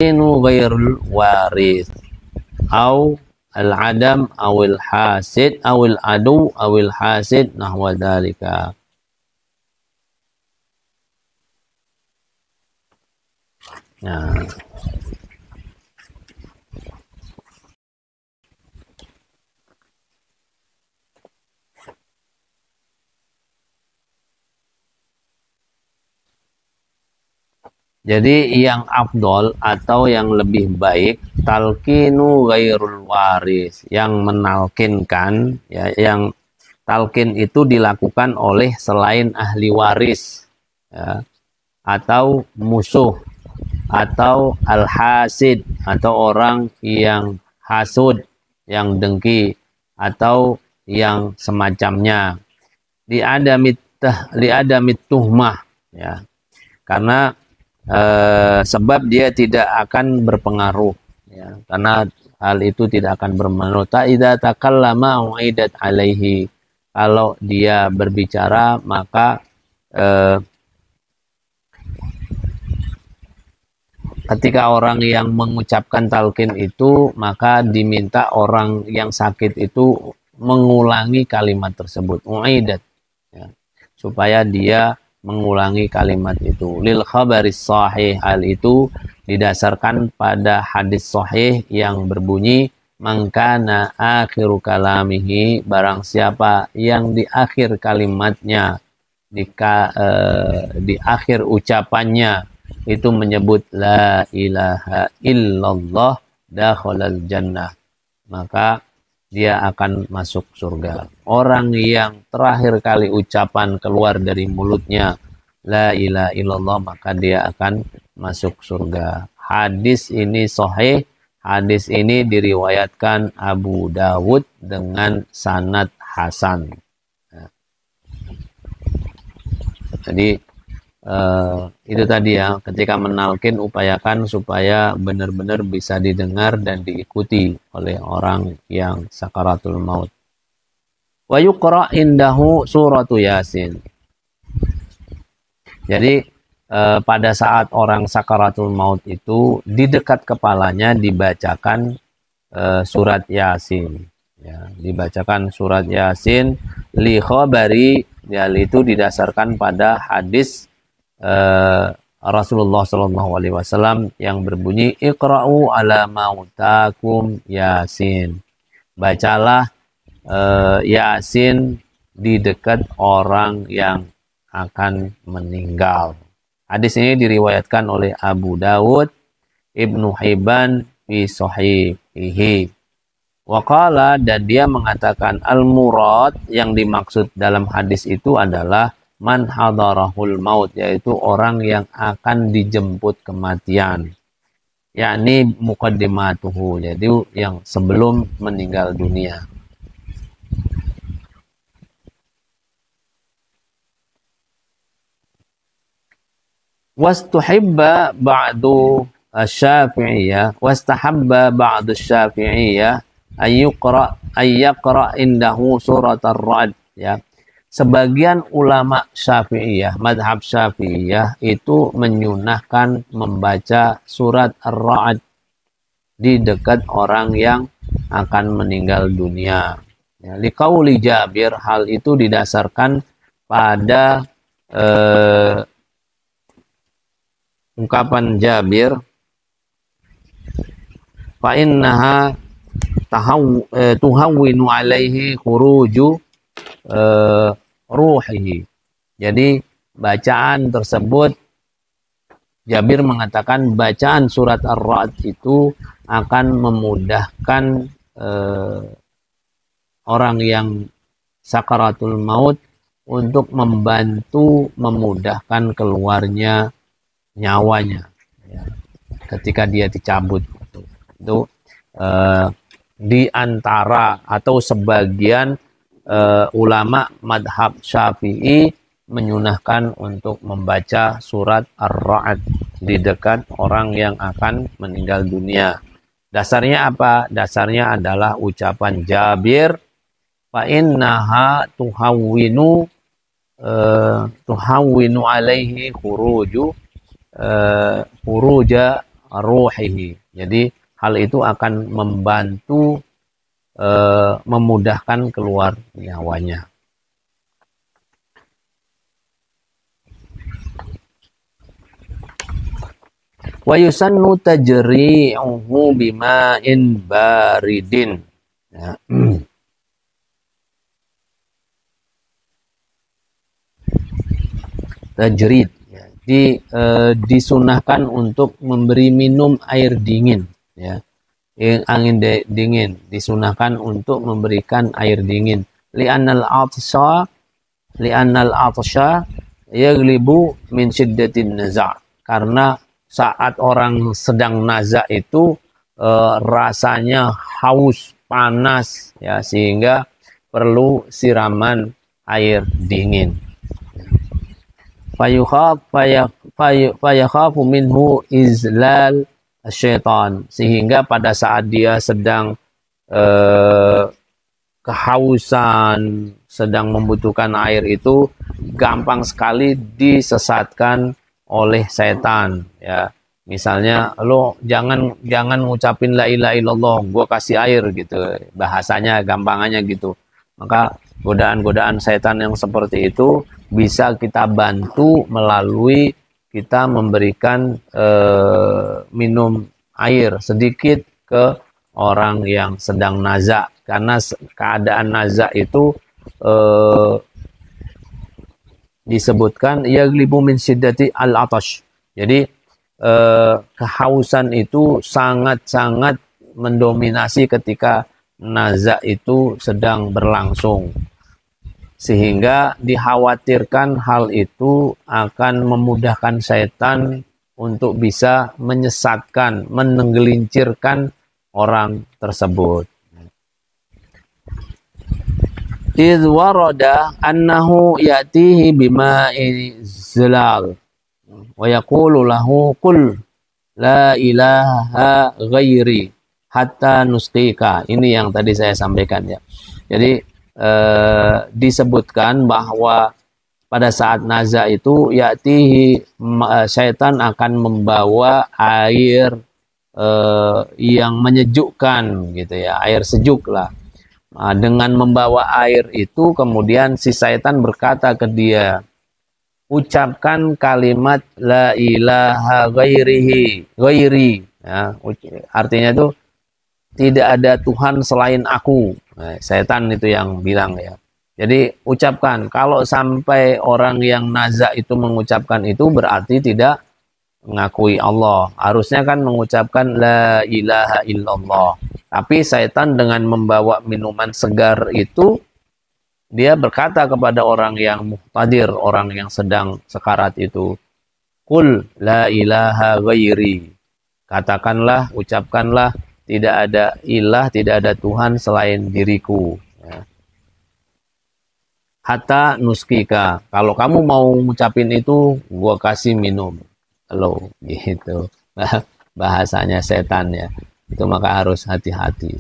talqinu ghairul waris au al-adam awil hasid awil adu awil hasid nahwa dzalika. Nah, jadi yang afdol atau yang lebih baik talqinu ghairul waris, yang menalkinkan ya, yang talqin itu dilakukan oleh selain ahli waris ya, atau musuh atau al-hasid atau orang yang hasud, yang dengki atau yang semacamnya, li'adamit tuhmah ya, karena sebab dia tidak akan berpengaruh ya, karena hal itu tidak akan berpengaruh. Idza takallama uidat alaihi, kalau dia berbicara maka ketika orang yang mengucapkan talqin itu, maka diminta orang yang sakit itu mengulangi kalimat tersebut, uidat ya, supaya dia mengulangi kalimat itu. Lil khabaris sahih, hal itu didasarkan pada hadis sahih yang berbunyi mangkana akhiru kalamihi, barang siapa yang di akhir kalimatnya, di akhir ucapannya itu menyebut la ilaha illallah dakhalal jannah, maka dia akan masuk surga. Orang yang terakhir kali ucapan keluar dari mulutnya la ilaha illallah, maka dia akan masuk surga. Hadis ini sahih, hadis ini diriwayatkan Abu Dawud dengan sanad hasan. Jadi itu tadi ya, ketika menalkin upayakan supaya benar-benar bisa didengar dan diikuti oleh orang yang sakaratul maut. Wa yuqra indahu suratu Yasin. Jadi pada saat orang sakaratul maut itu di dekat kepalanya dibacakan surat Yasin ya, dibacakan surat Yasin li khabari, hal itu didasarkan pada hadis Rasulullah SAW yang berbunyi iqra'u ala mautakum Yasin, bacalah Yasin di dekat orang yang akan meninggal. Hadis ini diriwayatkan oleh Abu Dawud, Ibnu Hibban fi sahihihi. Waqala, dan dia mengatakan al-murad, yang dimaksud dalam hadis itu adalah man hadarahul maut, yaitu orang yang akan dijemput kematian, yakni muqaddimatuhu, jadi yang sebelum meninggal dunia. Wastuhibba ba'du asy-Syafi'iyah, wastahabba ba'du asy-Syafi'iyah ayyaqra indahu surat ar-Ra'd ya. Sebagian ulama Syafi'iyah, madhab Syafi'iyah itu menyunahkan membaca surat Ar-Ra'd di dekat orang yang akan meninggal dunia. Ya, liqauli Jabir, hal itu didasarkan pada ungkapan Jabir, fa innaha tuhawwinu alaihi khuruju ruhihi. Jadi bacaan tersebut, Jabir mengatakan bacaan surat Ar-Ra'd itu akan memudahkan orang yang sakaratul maut untuk membantu memudahkan keluarnya nyawanya ya, ketika dia dicabut. Itu di antara atau sebagian ulama madhab Syafi'i menyunahkan untuk membaca surat Ar-Ra'd di dekat orang yang akan meninggal dunia. Dasarnya apa? Dasarnya adalah ucapan Jabir, fa innaha tuhawwinu alaihi khuruja ruhihi. Jadi hal itu akan membantu memudahkan keluar nyawanya. Wa yusannu tajri'uhu bima'in baridin. Ya. Tajrid. Ya. Disunahkan untuk memberi minum air dingin. Ya. Angin dingin. Disunahkan untuk memberikan air dingin. Li'annal atsha yaglibu min syiddatin naza'. Karena saat orang sedang naza itu rasanya haus, panas, ya, sehingga perlu siraman air dingin. Fayakhafu minhu izlal syaitan, sehingga pada saat dia sedang kehausan, sedang membutuhkan air itu gampang sekali disesatkan oleh setan, ya. Misalnya lo jangan ngucapin la ilaha illallah, gua kasih air gitu, bahasanya gampangannya gitu. Maka godaan-godaan setan yang seperti itu bisa kita bantu melalui kita memberikan minum air sedikit ke orang yang sedang naza, karena keadaan naza itu disebutkan yaglibu min siddati al-atash. Jadi kehausan itu sangat-sangat mendominasi ketika naza itu sedang berlangsung. Sehingga dikhawatirkan hal itu akan memudahkan setan untuk bisa menyesatkan, menggelincirkan orang tersebut. Idh warada annahu ya'tihi bima'i zilal wa yaqulu lahu qul la ilaha ghairi hatta nusqika. Ini yang tadi saya sampaikan, ya. Jadi disebutkan bahwa pada saat naza itu ya'tihi, syaitan akan membawa air yang menyejukkan gitu, ya, air sejuk lah. Nah, dengan membawa air itu kemudian si syaitan berkata ke dia, ucapkan kalimat la ilaha ghairi, ya, artinya itu tidak ada Tuhan selain aku. Nah, syaitan itu yang bilang, ya. Jadi ucapkan, kalau sampai orang yang naza itu mengucapkan itu berarti tidak mengakui Allah. Harusnya kan mengucapkan la ilaha illallah. Tapi syaitan dengan membawa minuman segar itu, dia berkata kepada orang yang muhtadir, orang yang sedang sekarat itu, qul la ilaha ghairi. Katakanlah, ucapkanlah, tidak ada ilah, tidak ada Tuhan selain diriku. Ya. Hatta nuskika. Kalau kamu mau ngucapin itu, gua kasih minum. Lo gitu. Bahasanya setan, ya. Itu maka harus hati-hati.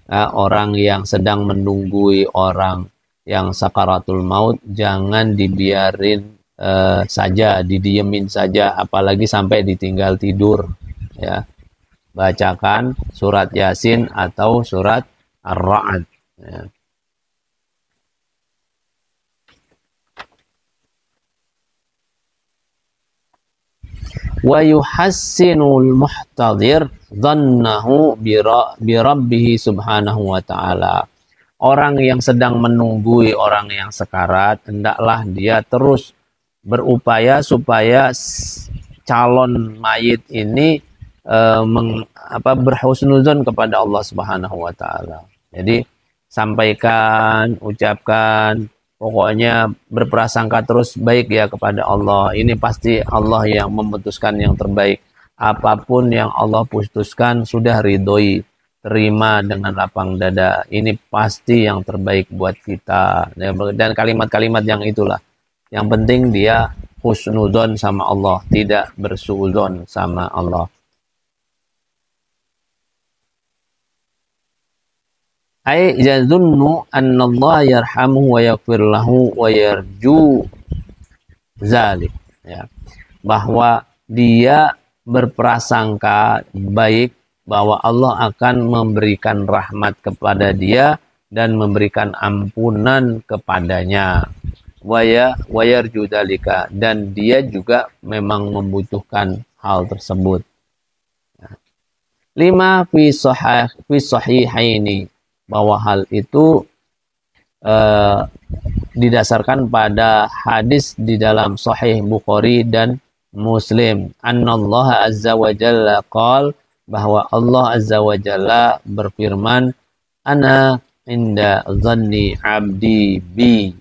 Nah, orang yang sedang menunggui orang yang sakaratul maut jangan dibiarin saja, didiemin saja, apalagi sampai ditinggal tidur, ya. Bacakan surat Yasin atau surat Ar-Ra'd, ya. Wa yuhassinul muhtadir dhannahu bi rabbih subhanahu wa ta'ala. Orang yang sedang menunggui orang yang sekarat, hendaklah dia terus berupaya supaya calon mayit ini berhusnuzon kepada Allah Subhanahu wa ta'ala. Jadi sampaikan, ucapkan, pokoknya berprasangka terus baik, ya, kepada Allah. Ini pasti Allah yang memutuskan yang terbaik. Apapun yang Allah putuskan sudah ridhoi, terima dengan lapang dada. Ini pasti yang terbaik buat kita. Dan kalimat-kalimat yang itulah. Yang penting dia husnuzon sama Allah, tidak bersuudzon sama Allah. Ai yazunnu anna Allah yarhamuhu wa yaghfir lahu wa yarju zalik, ya. Bahwa dia berprasangka baik bahwa Allah akan memberikan rahmat kepada dia dan memberikan ampunan kepadanya. Wayarju dzalika, dan dia juga memang membutuhkan hal tersebut. 5 fi sahihaini, bahwa hal itu didasarkan pada hadis di dalam Sahih Bukhari dan Muslim. Annallaha azza wa jalla qala, bahwa Allah azza wa jalla berfirman, ana inda dhanni abdi bi,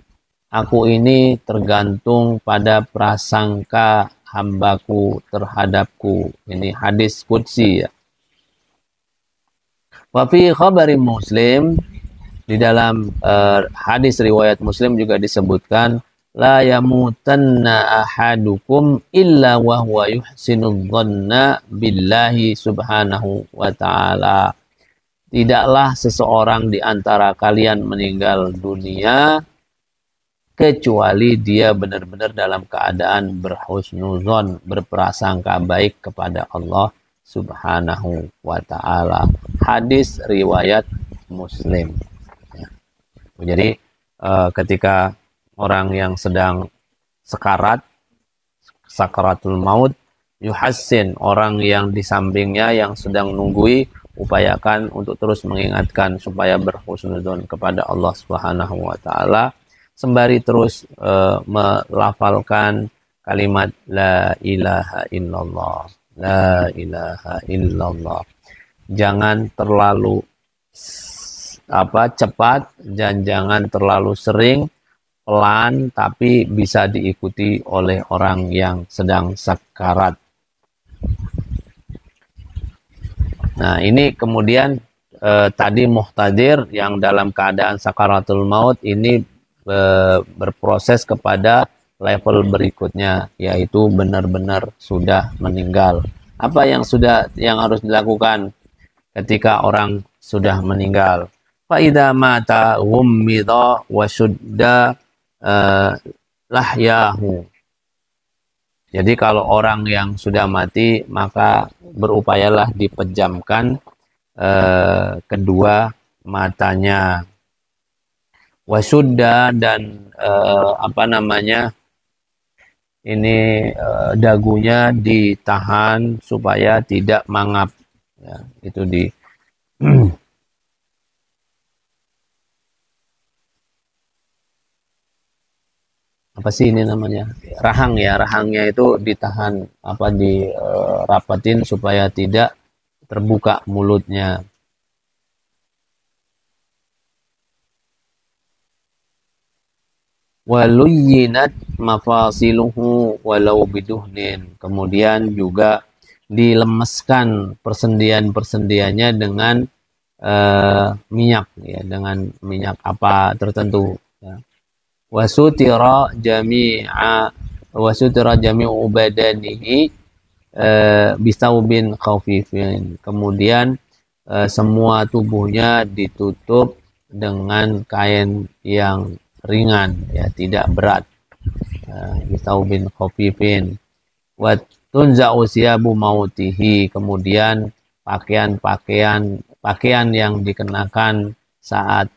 aku ini tergantung pada prasangka hambaku terhadapku. Ini hadis qudsi ya. Wa fi khabari Muslim, di dalam hadis riwayat Muslim juga disebutkan, la yamutanna ahadukum illa wa huwa yuhsinu dhanna billahi subhanahu wa ta'ala. Tidaklah seseorang di antara kalian meninggal dunia kecuali dia benar-benar dalam keadaan berhusnuzon, berprasangka baik kepada Allah subhanahu wa ta'ala. Hadis riwayat Muslim. Jadi ketika orang yang sedang sakaratul maut, yuhassin, orang yang di sampingnya yang sedang nunggui, upayakan untuk terus mengingatkan supaya berhusnudzon kepada Allah Subhanahu wa taala, sembari terus melafalkan kalimat la ilaha illallah, la ilaha illallah. Jangan terlalu cepat dan jangan terlalu sering, pelan, tapi bisa diikuti oleh orang yang sedang sakarat. Nah, ini kemudian tadi muhtadir yang dalam keadaan sakaratul maut ini berproses kepada level berikutnya, yaitu benar-benar sudah meninggal. Apa yang harus dilakukan ketika orang sudah meninggal? Fa'idha mata ghummidha wa syudda lahyahu. Jadi kalau orang yang sudah mati, maka berupayalah dipejamkan kedua matanya. Wa syudda, dan dagunya ditahan supaya tidak mangap. Ya, itu di apa sih ini namanya, rahang ya, rahangnya itu ditahan, dirapatin supaya tidak terbuka mulutnya. Waluyinat mafasiluhu walau biduhnin, kemudian juga dilemeskan persendian-persendiannya dengan minyak ya, dengan minyak apa tertentu ya. Wasutira jami'u badanihi bisaubin khafifin, kemudian semua tubuhnya ditutup dengan kain yang ringan ya, tidak berat, bisaubin khafifin. Wa tunza'u siyabu mautihi, kemudian pakaian yang dikenakan saat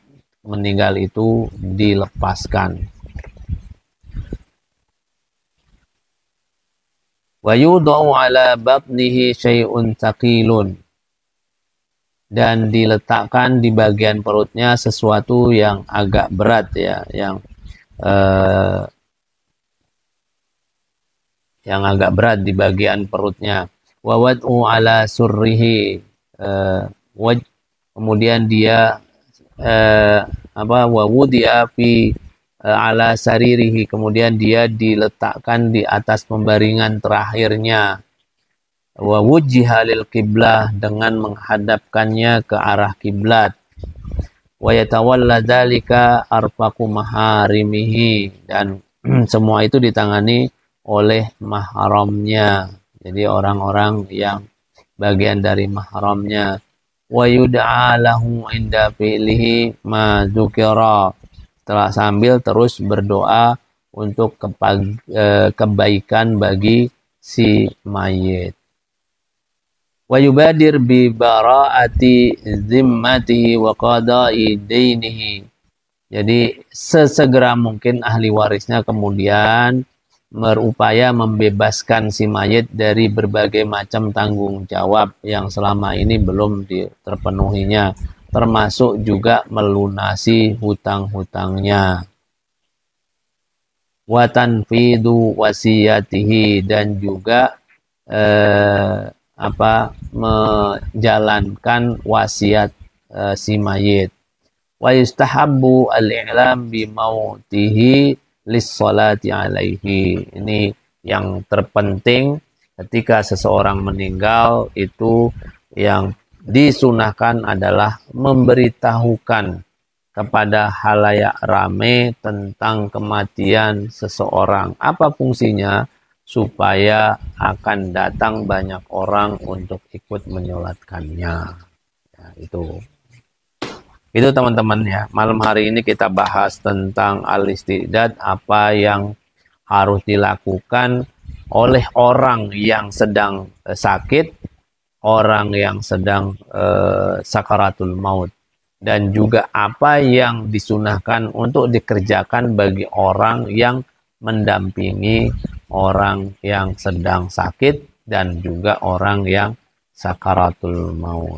meninggal itu dilepaskan. Wa yudau ala batnihi syai'un tsaqilun, dan diletakkan di bagian perutnya sesuatu yang agak berat ya, yang agak berat di bagian perutnya. Wa wad'u ala surrihi, kemudian dia wa wudi'a fi ala saririhi, kemudian dia diletakkan di atas pembaringan terakhirnya. Wa wujjiha lil qiblah, dengan menghadapkannya ke arah kiblat. Wa yatawalla dzalika arfaqu maharimihi, dan semua itu ditangani oleh mahramnya, jadi orang-orang yang bagian dari mahramnya. Wa yud'a lahu inda fi'lihi ma dzukira, sambil terus berdoa untuk kebaikan bagi si mayit. wa yubadir bi bara'ati zimmatihi wa qada'i dainihi. Jadi sesegera mungkin ahli warisnya kemudian berupaya membebaskan si mayit dari berbagai macam tanggung jawab yang selama ini belum terpenuhinya, termasuk juga melunasi hutang-hutangnya. Wa tanfidu wasiyatihi, dan juga menjalankan wasiat si mayit. Wa yustahabbu al-i'lam bi mautihi lis-salati alaihi. Ini yang terpenting ketika seseorang meninggal, itu yang disunahkan adalah memberitahukan kepada halayak rame tentang kematian seseorang. Apa fungsinya? Supaya akan datang banyak orang untuk ikut menyolatkannya. Ya, itu teman-teman ya. Malam hari ini kita bahas tentang al-istidad, apa yang harus dilakukan oleh orang yang sedang sakit, orang yang sedang sakaratul maut, dan juga apa yang disunahkan untuk dikerjakan bagi orang yang mendampingi orang yang sedang sakit dan juga orang yang sakaratul maut.